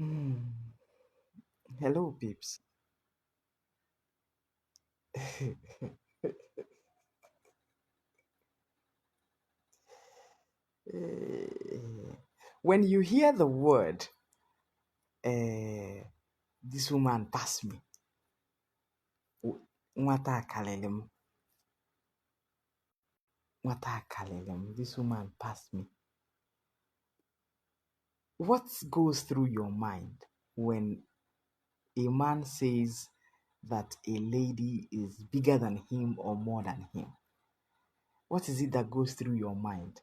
Hmm. Hello, peeps. Eh, when you hear the word, this woman passed me. Nwata akalelem, nwata akalelem. This woman passed me. What goes through your mind when a man says that a lady is bigger than him or more than him? What is it that goes through your mind?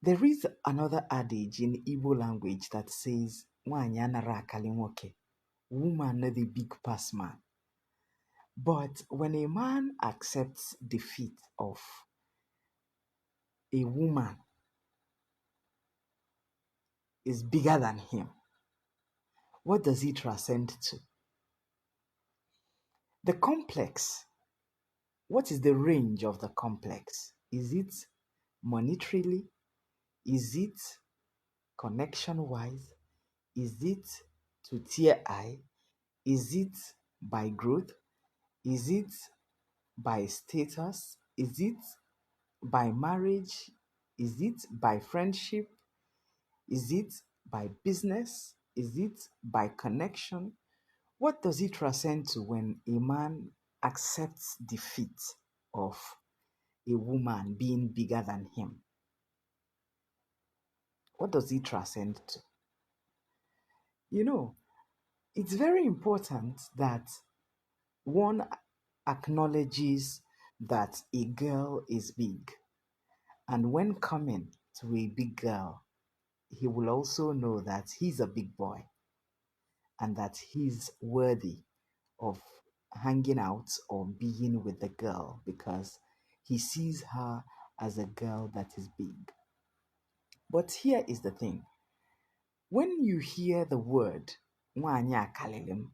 There is another adage in Igbo language that says, "Nwaanyị anara akali nwoke," woman not the big pass man. But when a man accepts defeat of a woman is bigger than him, what does he transcend to? The complex. What is the range of the complex? Is it monetarily? Is it connection wise? Is it to tear eye? Is it by growth? Is it by status? Is it by marriage? Is it by friendship? Is it by business? Is it by connection? What does it transcend to when a man accepts defeat of a woman being bigger than him? What does it transcend to? You know, it's very important that one acknowledges that a girl is big. And when coming to a big girl, he will also know that he's a big boy and that he's worthy of hanging out or being with the girl because he sees her as a girl that is big. But here is the thing, when you hear the word "Nwanyị akalelem,"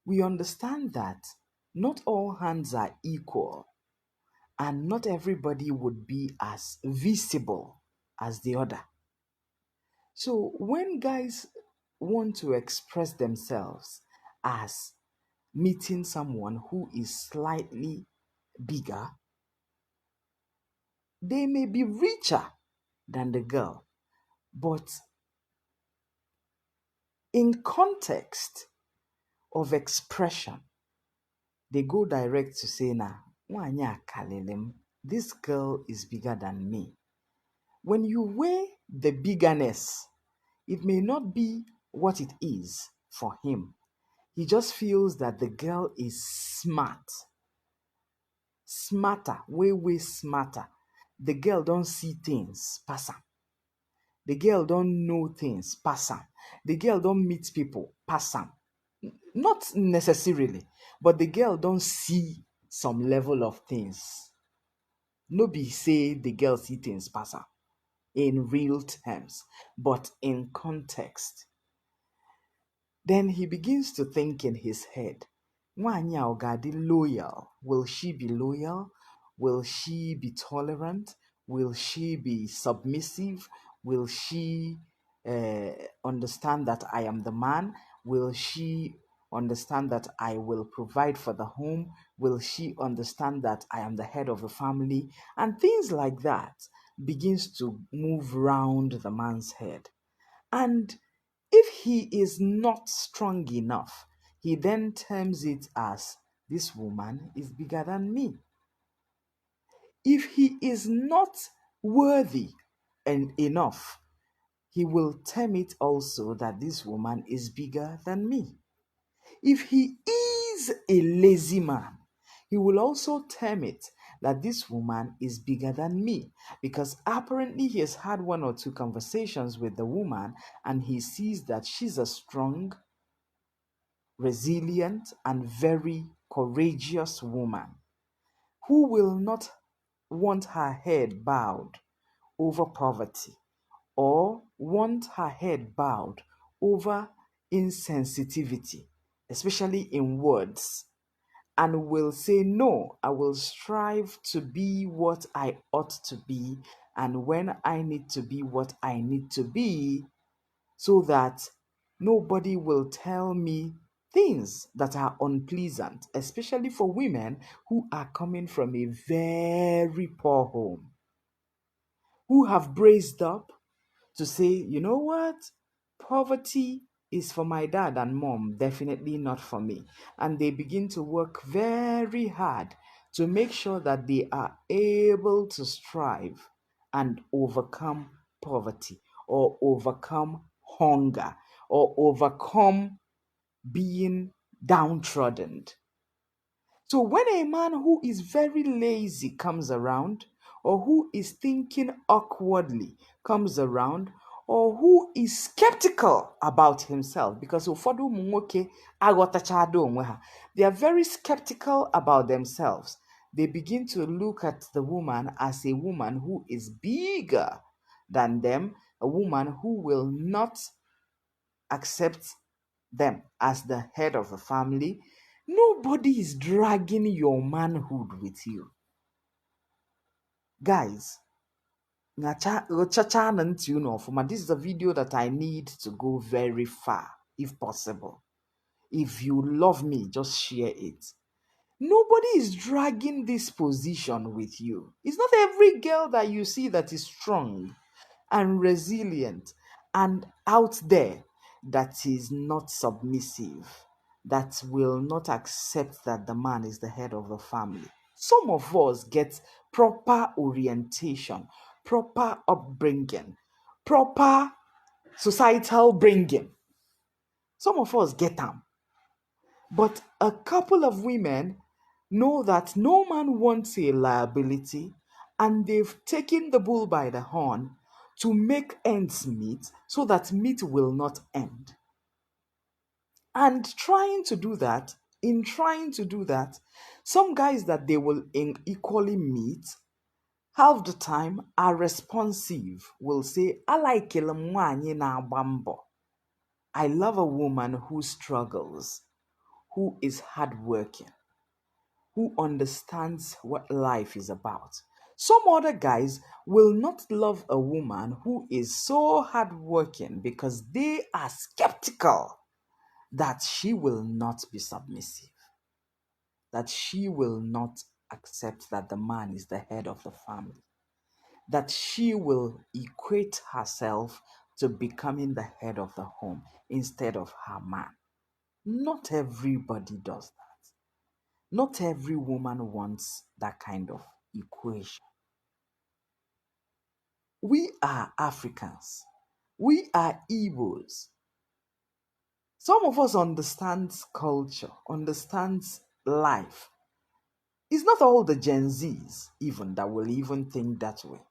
we understand that not all hands are equal and not everybody would be as visible as the other. So when guys want to express themselves as meeting someone who is slightly bigger, they may be richer than the girl, but in context of expression, they go direct to say, "Na, nwanyị akalelem, this girl is bigger than me." When you weigh the biggerness, it may not be what it is for him. He just feels that the girl is smart, smarter, way, way smarter. The girl don't see things, pass am. The girl don't know things, pass am. The girl don't meet people, pass am. Not necessarily, but the girl don't see some level of things. No be say the girl see things pass am in real terms, but in context. Then he begins to think in his head, Nwanyị a ọ ga-adị loyal? Will she be loyal? Will she be tolerant? Will she be submissive? Will she understand that I am the man? Will she understand that I will provide for the home? Will she understand that I am the head of the family? And things like that begins to move round the man's head. And if he is not strong enough, he then terms it as, "This woman is bigger than me." If he is not worthy and enough, he will term it also that this woman is bigger than me. If he is a lazy man, he will also term it that this woman is bigger than me because apparently he has had one or two conversations with the woman and he sees that she's a strong, resilient, and very courageous woman who will not want her head bowed over poverty or want her head bowed over insensitivity, especially in words, and will say, "No, I will strive to be what I ought to be, and when I need to be what I need to be, so that nobody will tell me things that are unpleasant, especially for women who are coming from a very poor home, who have braced up to say, you know what? Poverty is for my dad and mom, definitely not for me. And they begin to work very hard to make sure that they are able to strive and overcome poverty or overcome hunger or overcome being downtrodden. So when a man who is very lazy comes around, or who is thinking awkwardly comes around, or who is skeptical about himself, because ụfọdụ ụmụ nwoke aghọtachado onwe ha, they are very skeptical about themselves. They begin to look at the woman as a woman who is bigger than them, a woman who will not accept them as the head of the family. Nobody is dragging your manhood with you. Guys, this is a video that I need to go very far, if possible. If you love me, just share it. Nobody is dragging this position with you. It's not every girl that you see that is strong and resilient and out there that is not submissive, that will not accept that the man is the head of the family. Some of us get proper orientation, proper upbringing, proper societal bringing. Some of us get them. But a couple of women know that no man wants a liability, and they've taken the bull by the horn to make ends meet so that meat will not end. And in trying to do that, some guys that they will equally meet, half the time are responsive, will say, I like na-agba. I love a woman who struggles, who is hardworking, who understands what life is about. Some other guys will not love a woman who is so hardworking because they are skeptical that she will not be submissive, that she will not accept that the man is the head of the family, that she will equate herself to becoming the head of the home instead of her man. Not everybody does that. Not every woman wants that kind of equation. We are Africans. We are Igbos. Some of us understands culture, understands life. It's not all the Gen Zs even that will even think that way.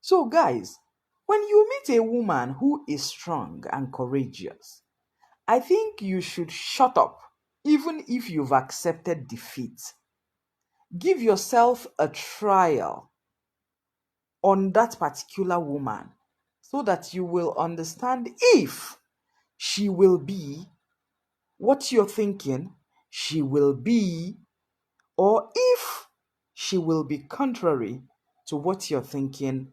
So guys, when you meet a woman who is strong and courageous, I think you should shut up even if you've accepted defeat. Give yourself a trial on that particular woman so that you will understand if she will be what you're thinking she will be, or if she will be contrary to what you're thinking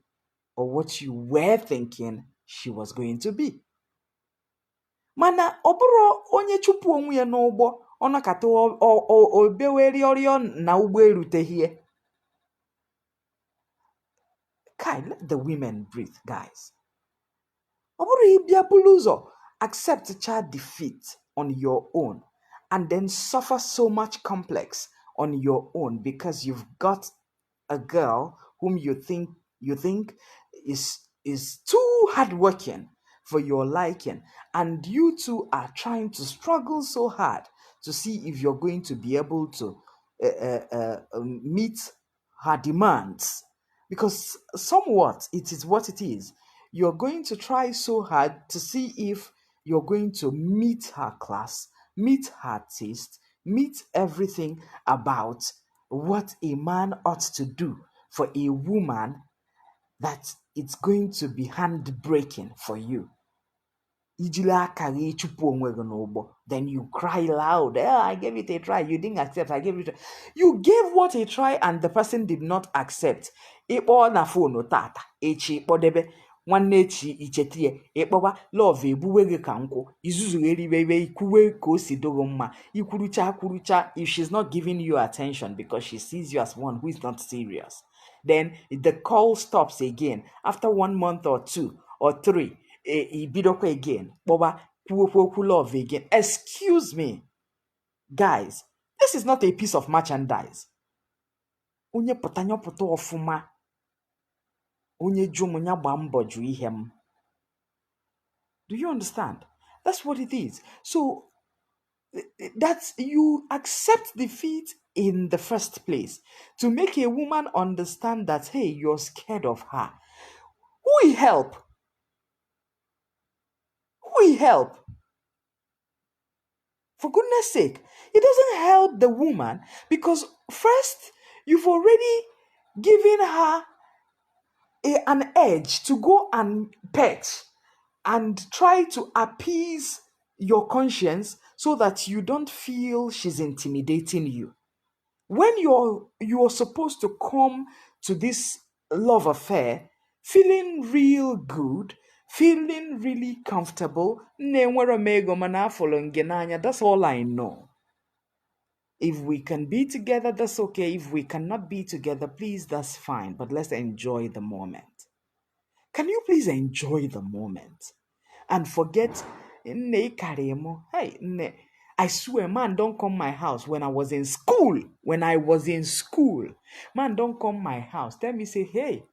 or what you were thinking she was going to be. Mana oburo onye chupu onwe ya n'ụgbọ ọnọkata obeweri na ụgbọ eruteghie. Kai, let the women breathe, guys. Accept child defeat on your own and then suffer so much complex on your own because you've got a girl whom you think is too hardworking for your liking, and you two are trying to struggle so hard to see if you're going to be able to meet her demands, because somewhat it is what it is. You're going to try so hard to see if you're going to meet her class, meet her taste, meet everything about what a man ought to do for a woman, that it's going to be handbraking for you. Then you cry loud. I gave it a try. You didn't accept. I gave it. You gave what a try, and the person did not accept. nwanne echi ichetie ịkpọba love ebuwe gị ka nkwụ izuzugheriwe iwe ikwuwe ka o si dogo mma kwurucha if she's not giving you attention because she sees you as one who is not serious, then the call stops again after 1 month or 2 or 3. Ibidokwa again kpọba kwuokwu love again. Excuse me, guys, this is not a piece of merchandise. Onye pụta nyọpụta ọfụma, onye jụ m ya gba mbọ jụ ihe m. Do you understand? That's what it is. So that's, you accept defeat in the first place to make a woman understand that, hey, you're scared of her. Who will help? Who will help? For goodness sake, it doesn't help the woman because first, you've already given her an edge to go and pet and try to appease your conscience so that you don't feel she's intimidating you. When you're supposed to come to this love affair feeling real good, feeling really comfortable, that's all I know. If we can be together, that's okay. If we cannot be together, please, that's fine. But let's enjoy the moment. Can you please enjoy the moment? And forget, hey, I swear, man, don't come my house when I was in school. Man, don't come my house. Tell me, say, hey,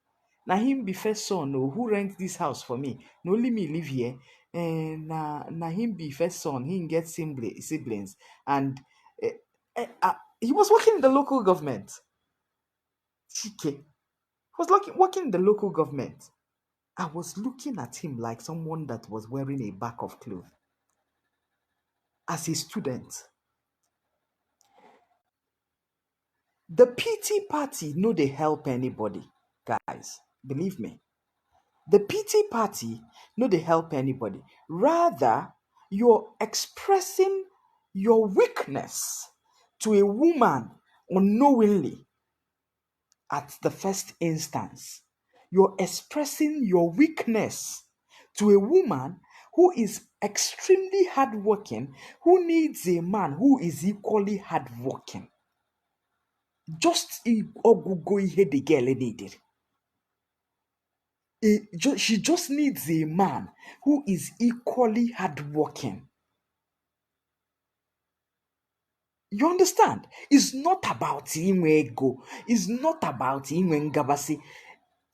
now him be first son, who rent this house for me? No, let me live here. And na him be first son, he get siblings. And he was working in the local government. Chike was working in the local government. I was looking at him like someone that was wearing a bag of clothes. As a student, the PT party no dey help anybody, guys. Believe me. The PT party no dey help anybody. Rather, you're expressing your weakness to a woman unknowingly at the first instance. You're expressing your weakness to a woman who is extremely hardworking, who needs a man who is equally hardworking. Just ogugo ihe the girl needed. She just needs a man who is equally hardworking. You understand? It's not about inwe ego. It's not about inwe ngabasi.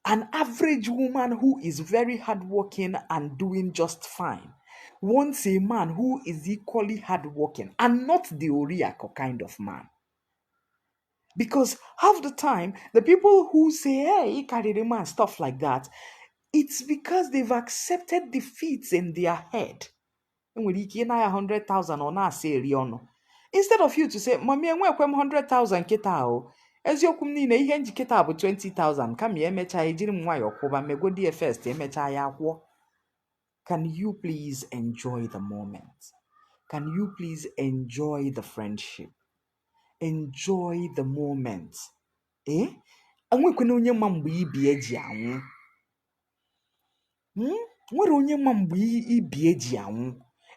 An average woman who is very hardworking and doing just fine wants a man who is equally hardworking and not the Oriako kind of man. Because half the time, the people who say, hey, he carried a man, stuff like that, it's because they've accepted defeats in their head. Instead of you to say, Mommy, I'm 100,000 kita. Eziokwu m niile ihe njikita bụ 20,000 kama emecha ejiri m nwayọ kwụba megodi first emecha ya kwụọ. Can you please enjoy the moment? Can you please enjoy the friendship? Enjoy the moment. Enwekwena onye ma mgbe ibi eji anwụ. Nwere onye ma mgbe ibi eji anwụ.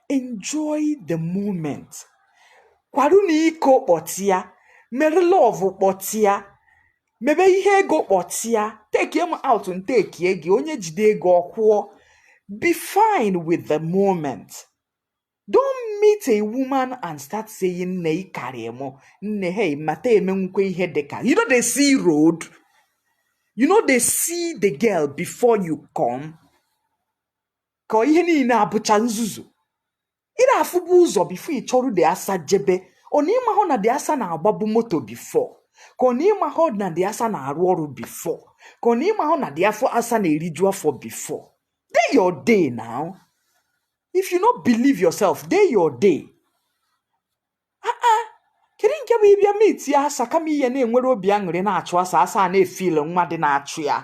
Enjoy the moment. Kwadu na iko kpọtịa. Mere love kpọtịa. Mebe ihe ego kpọtịa. Take him out and take ego. Onye jide ego ọkwụọ. Be fine with the moment. Don't meet a woman and start saying, "Nei karemo, ne hey mate emenkwe ihe deka." You know they see road. You know they see the girl before you come. Ko ihe niile abụcha nzuzu. Ira afubu ụzọ before ịchọrọ the asa jebe. Oni ma na the asa na agbabu moto before. Ko ni ma na the asa na arụ ọrụ before. Ko ni ma na the asa na eriju afọ before. Day your day now. If you not believe yourself, day your day. Kedu nke bụ ịbịa meet ya asa kama ihe na-enwere obi aṅụrị na-achụ asa na-efeel nwa dị na-achụ ya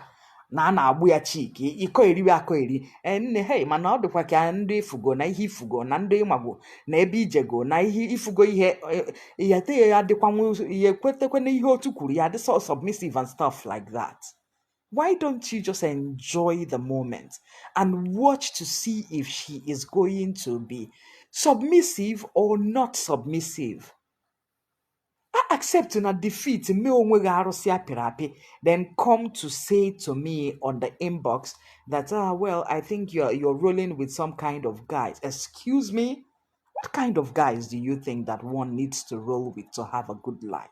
na na-agbụ ya chiki iko eriwe akọ eri nne hey mana ọ dịkwa ka ndị ifugo na ihe ifugo na ndị ịmagbo na ebe ijego na ihe ifugo ihe ya te ya dịkwa ihe kwetekwe na ihe otu kwuru ya dị so submissive and stuff like that. Why don't you just enjoy the moment and watch to see if she is going to be submissive or not submissive? I accept na defeat me onwe gị arụsị apịrị apị, then come to say to me on the inbox that well, I think you're rolling with some kind of guys. Excuse me? What kind of guys do you think that one needs to roll with to have a good life?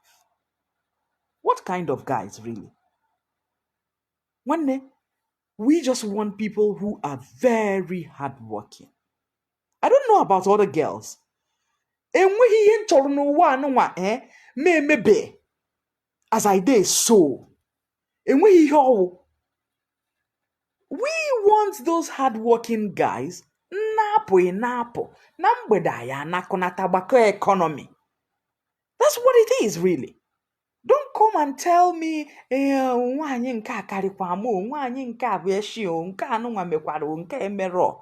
What kind of guys really? We just want people who are very hardworking. I don't know about other girls. Enweghị ihe nchọrọ n'ụwa anụnwa memebe as I did so. Enweghị ihe ọwụ. We want those hardworking guys na-apụghị na-apụ na mgbede anyị anakọnata gbakọ economy. That's what it is really. Don't come and tell me nwaanyị nke a karịkwa m, nwaanyị nke a bụ eshi o, nke anụnwa mekwara o, nke emerọ.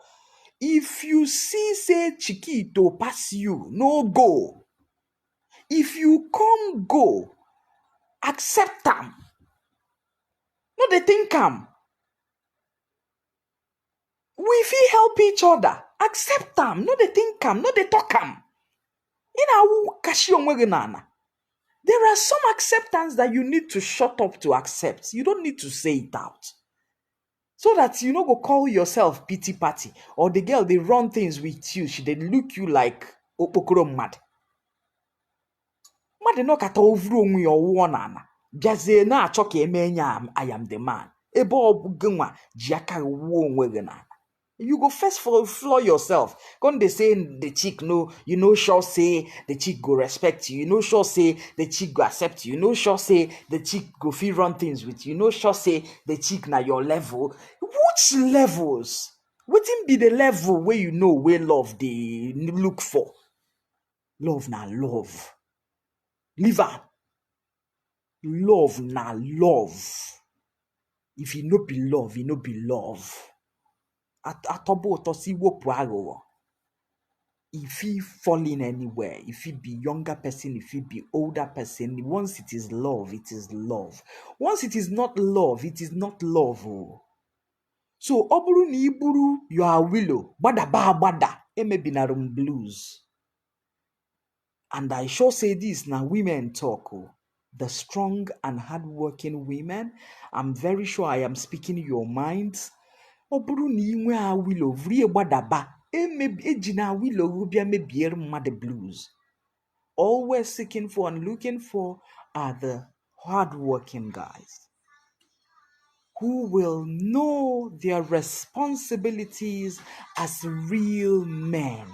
If you see say Chiquito pass you, no go. If you come go, accept them. No, they think am. We fit help each other. Accept them. No, they think am. No, they talk am. There are some acceptance that you need to shut up to accept. You don't need to say it out. So that you no go call yourself pity party. Or the girl, they run things with you. They look you like okpokoro mad. Mad no kata ovru onwe ya ọwụọ n'ana. Bịazie na-achọ ka eme nya I am the man. Ebe ọ gị nwa ji aka wuo onwe gị n'ana. You go first floor yourself. When they say the chick no, you know sure say the chick go respect you. You know sure say the chick go accept you. You know sure say the chick go feel run things with you. You know sure say the chick na your level. Which levels? Wetin be the level where you know where love they look for? Love na love. Leave am. Love na love. If you no be love, you no be love. If he fall in anywhere, if he be younger person, if he be older person, once it is love, it is love. Once it is not love, it is not love. So oburu ni iburu you are willow, bada maybe na room blues. And I sure say this now, women talk. The strong and hardworking women, I'm very sure I am speaking your minds. Oburu ni inwe a willow vrie gbadaba ejina willow rubia mebier mad blues. All we're seeking for and looking for are the hardworking guys who will know their responsibilities as real men,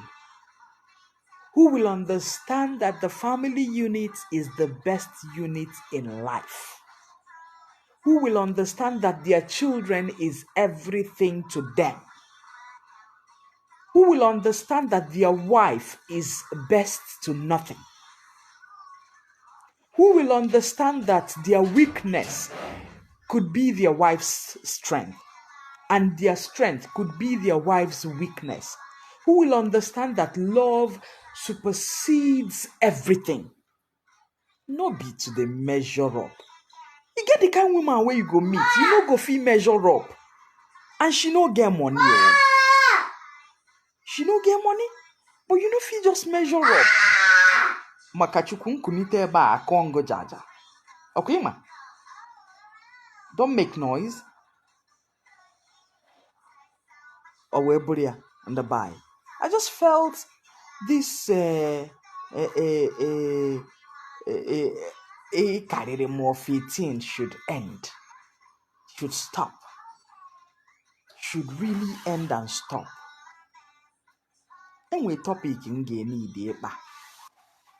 who will understand that the family unit is the best unit in life, who will understand that their children is everything to them, who will understand that their wife is best to nothing, who will understand that their weakness could be their wife's strength, and their strength could be their wife's weakness, who will understand that love supersedes everything. No be to the measure up. You get the kind of woman where you go meet, you no go feel measure up, and she no get money. She no get money, but you know if you just measure up. Makachukun kunite ba Congo jaja. Okay, ma. Don't make noise. Oweburia and the buy. I just felt this career more 15 should end. Should stop. Should really end and stop. And we topic in geni de ba.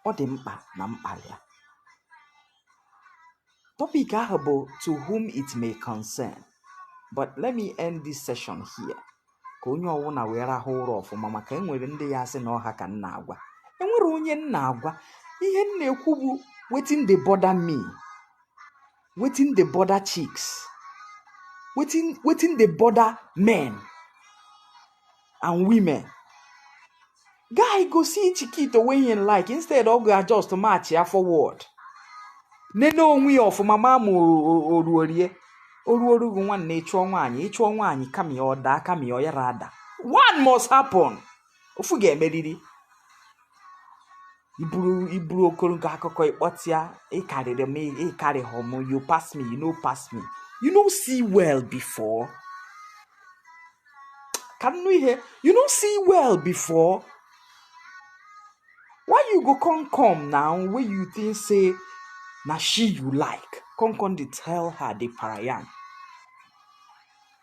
Or the mpa na mpalia. Topic ahabo to whom it may concern. But let me end this session here. Ka onye ọwụna were ahụ ụra ọfụma maka enwere ndị ya asị na ọha ka nna agwa. Enwere onye nna agwa. Ihe nna ekwu bụ wetin dey bother me. Wetin dey bother chicks. Wetin dey bother men and women. Guy go see Chiquito wey him like instead of go adjust match ya forward. Nene onwe ọfụma ma oruorie. Oruorugu one nature one kami oda kami oyarada. One must happen. Ofuge medidi. Iburu okoro nke akụkọ ịkpọtịa ịkarịrị m ịkarịghọ m, you pass me, you no pass me. You no see well before. Can we hear? You no see well before. Why you go come now where you think say na she you like? Come they tell her the parayan.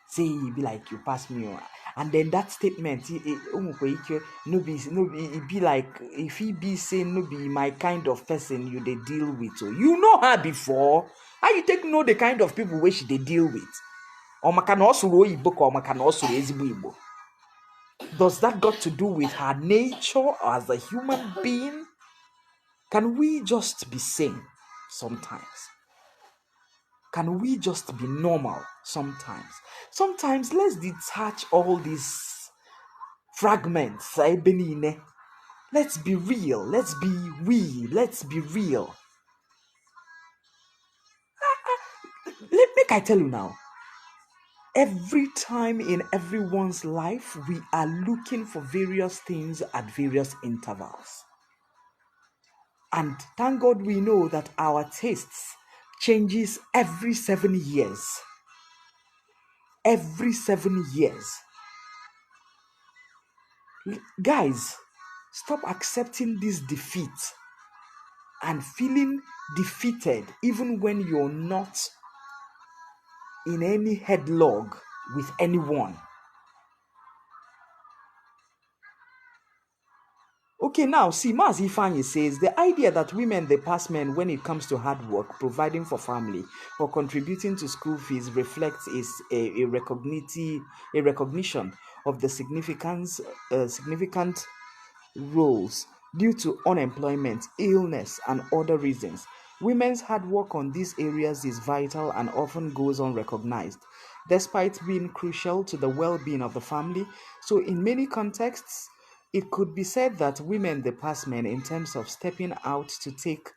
Say he be like you pass me, and then that statement no be like if he be saying no be my kind of person you they deal with. So you know her before. How you take know the kind of people where she they deal with? Or makana osuro Igbo or makana osuro ezigbo Igbo. Does that got to do with her nature as a human being? Can we just be sane sometimes? Can we just be normal sometimes? Sometimes let's detach all these fragments. Let's be real. Let's be real. Make I tell you now. Every time in everyone's life, we are looking for various things at various intervals. And thank God we know that our tastes changes every 7 years. Every 7 years. Guys, stop accepting this defeat and feeling defeated even when you're not in any headlog with anyone. Okay, now see, Mazi Ifanye says the idea that women they pass men when it comes to hard work, providing for family, or contributing to school fees reflects a recognition of the significant roles due to unemployment, illness, and other reasons. Women's hard work on these areas is vital and often goes unrecognized, despite being crucial to the well-being of the family. So, in many contexts, it could be said that women they pass men in terms of stepping out to take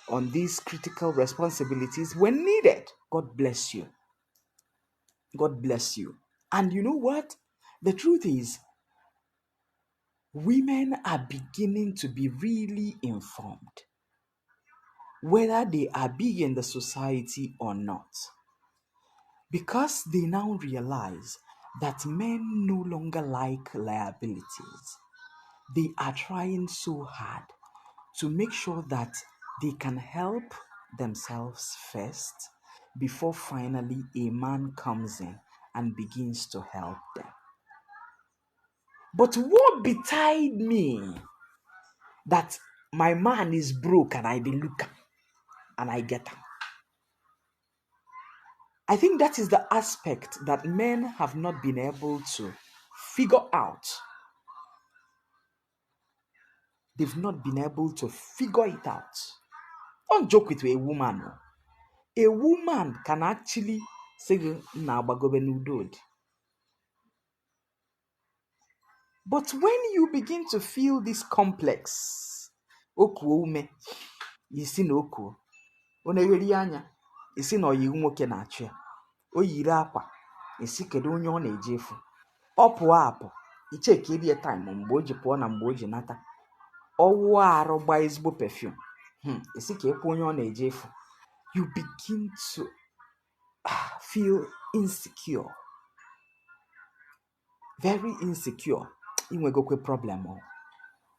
on these critical responsibilities when needed. God bless you. God bless you. And you know what? The truth is, women are beginning to be really informed, whether they are big in the society or not, because they now realize that men no longer like liabilities. They are trying so hard to make sure that they can help themselves first before finally a man comes in and begins to help them. But what betide me that my man is broke and I be looking and I get him? I think that is the aspect that men have not been able to figure out. They've not been able to figure it out. Don't joke with a woman. A woman can actually say, but when you begin to feel this complex, okuome, isi na oku, oneweri anya, isi na oyi nwoke na achụ ya, o yiri akwa, isi kedu onye ọ na-eje efu, ọ pụọ apụ, icheke ebie time mgbe o ji pụọ na mgbe o ji nata, ọwụ arụ gba ezigbo perfume, isi ka ekwu onye ọ na-eje efu. You begin to feel insecure, very insecure. Inwegokwe problem.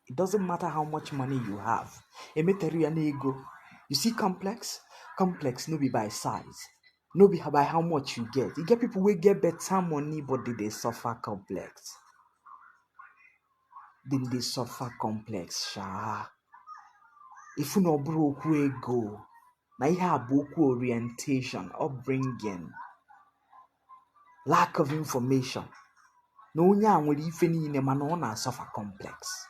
It doesn't matter how much money you have. You see complex? Complex no be by size. No be by how much you get. You get people who get better money, but they suffer complex. Then they suffer complex. If you no broke we go. Now you have boku orientation, upbringing, lack of information. No one will even in a man suffer complex.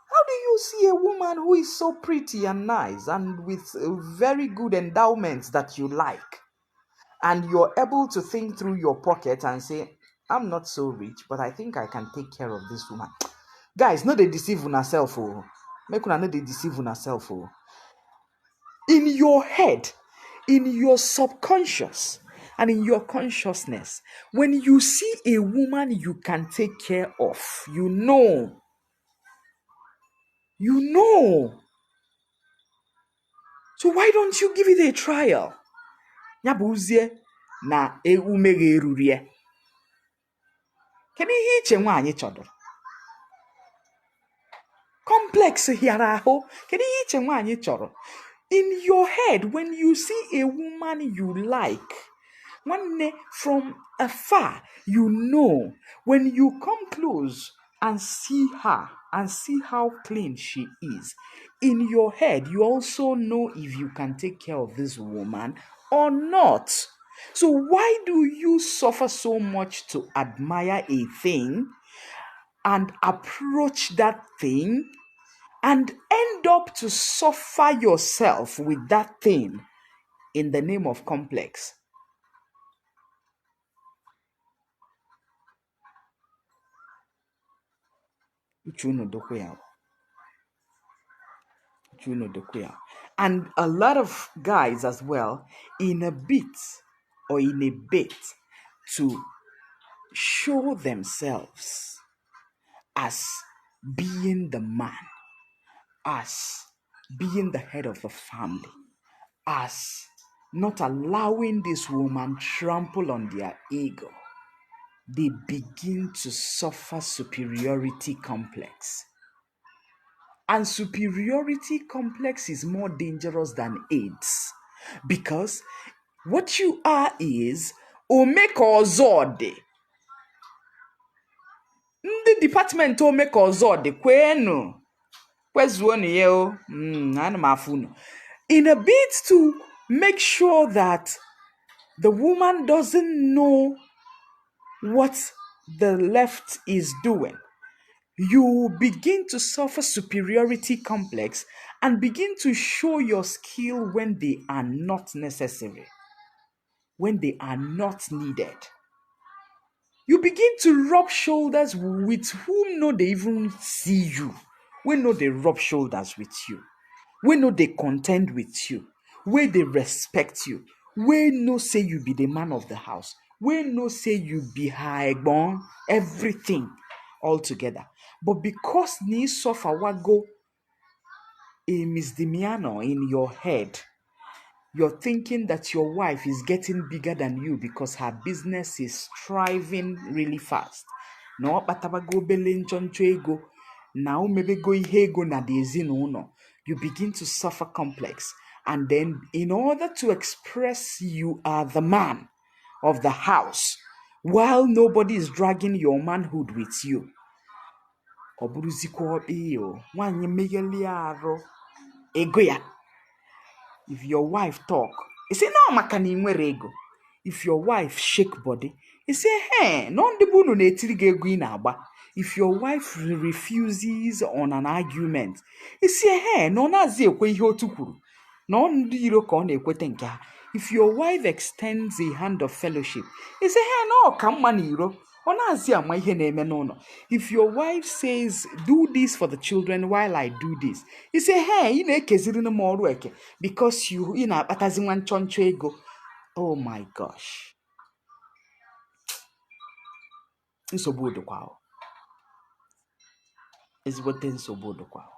How do you see a woman who is so pretty and nice and with very good endowments that you like, and you're able to think through your pocket and say, I'm not so rich, but I think I can take care of this woman? Guys, no, they deceive on yourself. Make una no they deceive on yourself. In your head, in your subconscious and in your consciousness, when you see a woman you can take care of, you know. So why don't you give it a trial? Nyabuzie na umeghe erurie. Kedu ihe iche nwaanyị chọdụrụ? Complex hiara ahụ. Kedu ihe iche nwaanyị chọrọ? In your head, when you see a woman you like, from afar, you know. When you come close and see her and see how clean she is, in your head, you also know if you can take care of this woman or not. So why do you suffer so much to admire a thing and approach that thing and end up to suffer yourself with that thing in the name of complex? And a lot of guys as well, in a bit to show themselves as being the man, as being the head of the family, as not allowing this woman trample on their ego, they begin to suffer superiority complex. And superiority complex is more dangerous than AIDS, because what you are is omeka ọzọ dị. Ndị department omeka ọzọ dị kwenu. Kwezuonu ye o. Ana m afụ unu. In a bid to make sure that the woman doesn't know what the left is doing, you begin to suffer superiority complex and begin to show your skill when they are not necessary, when they are not needed. You begin to rub shoulders with whom no they even see you. We know they rub shoulders with you. We know they contend with you. We they respect you. We know say you be the man of the house. We know say you be high born, everything all together. But because ni suffer what go a misdemeanor in your head, you're thinking that your wife is getting bigger than you because her business is thriving really fast. No, batabago belenchoncho ego. Now maybe go ihe ego na the ezinụlọ. You begin to suffer complex. And then in order to express you are the man of the house, while nobody is dragging your manhood with you. If your wife talk, you say, no, makani nwere ego. If your wife shake body, you say, hey, non de bunu na-etiri ego ị na-agba. If your wife refuses on an argument, you say, hey, no na-azi ekwe ihe otu kwuru. No ndị iro ka ọ na-ekwete nke ha. If your wife extends a hand of fellowship, you say, hey, no, ka mma na iro. Ọ na-azi ama ihe na-eme n'ụlọ. If your wife says, do this for the children while I do this, you say, hey, ị na-ekeziri m ọrụ eke because ị na-akpatazi nwa nchọnchọ ego. Oh my gosh. Nsogbu dịkwa o. Ezigbote nsogbu dịkwa o.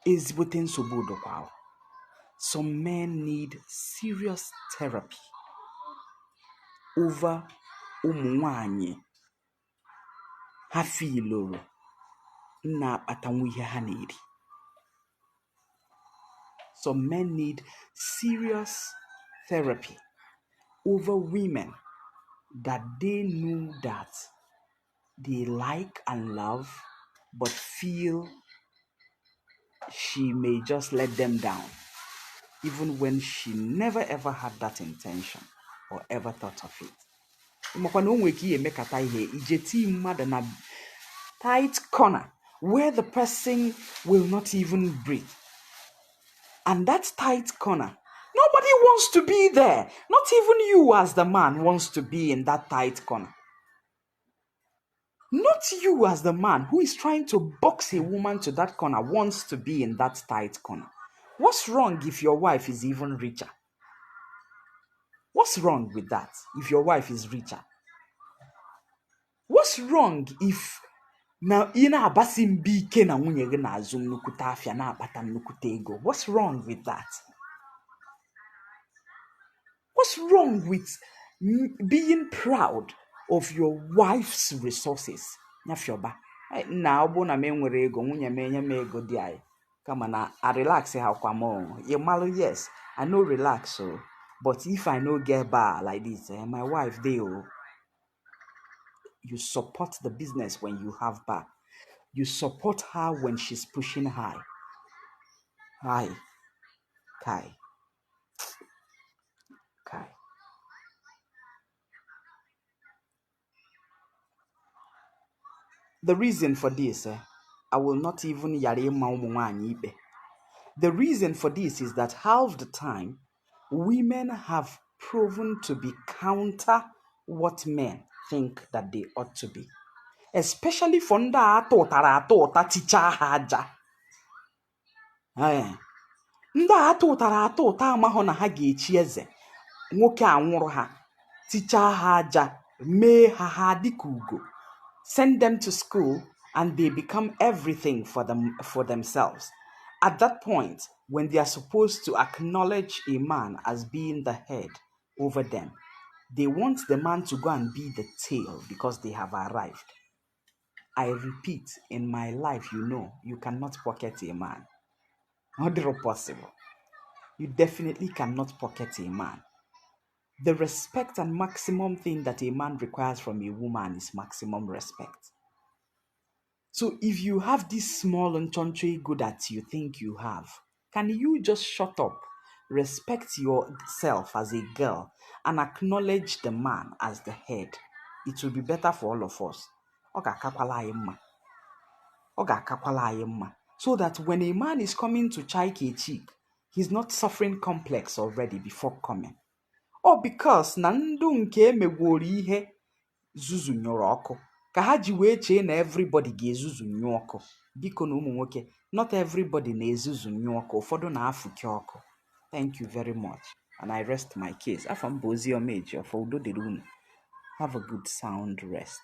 Ezigbote nsogbu dịkwa o. Some men need serious therapy over ụmụ nwanyị ha filoro na-akpatanwu ihe ha na-eri. Some men need serious therapy over women that they know that they like and love, but feel she may just let them down, even when she never ever had that intention or ever thought of it. Tight corner where the person will not even breathe. And that tight corner, nobody wants to be there. Not even you as the man wants to be in that tight corner. Not you as the man who is trying to box a woman to that corner wants to be in that tight corner. What's wrong if your wife is even richer? What's wrong with that if your wife is richer? What's wrong if na ị na-abasi mba ike na nwunye gị na-azụ nnukwute afịa na-akpata nnukwute ego? What's wrong with that? What's wrong with being proud of your wife's resources? Nyafioba. Na ọ bụ na m enwere ego, nwunye m enye m ego dị anyị. Kama na I relax ha kwa mo. Yes, I know relax so. But if I no get bar like this, my wife dey oh. You support the business when you have bar. You support her when she's pushing high. Hi. Kai. The reason for this, I will not even yare ibe. The reason for this is that half the time, women have proven to be counter what men think that they ought to be. Especially for nda atụtara ticha ha aja. Ndị atụtara amahụ na ha ga-echi eze. Nwoke anwụrụ ha, ticha ha aja, mee ha dịka ugo. Send them to school and they become everything for themselves. At that point, when they are supposed to acknowledge a man as being the head over them, they want the man to go and be the tail because they have arrived. I repeat, in my life, you cannot pocket a man. Not possible. You definitely cannot pocket a man. The respect and maximum thing that a man requires from a woman is maximum respect. So if you have this small unchoncho ego that you think you have, can you just shut up, respect yourself as a girl, and acknowledge the man as the head? It will be better for all of us. So that when a man is coming to chike a chick, he's not suffering complex already before coming. Or because na ndụ nke emegworo ihe zuzu nyụrụ ọkụ ka ha ji wee chee na everybody ga-ezuzu nyụọ ọkụ. Biko na ụmụ nwoke, not everybody na-ezuzu nyụọ ọkụ, ụfọdụ na-afụke ọkụ. Thank you very much, and I rest my case. Afọ m bụ Oziọma Ejiofor, udo dịrị unu. Have a good sound rest.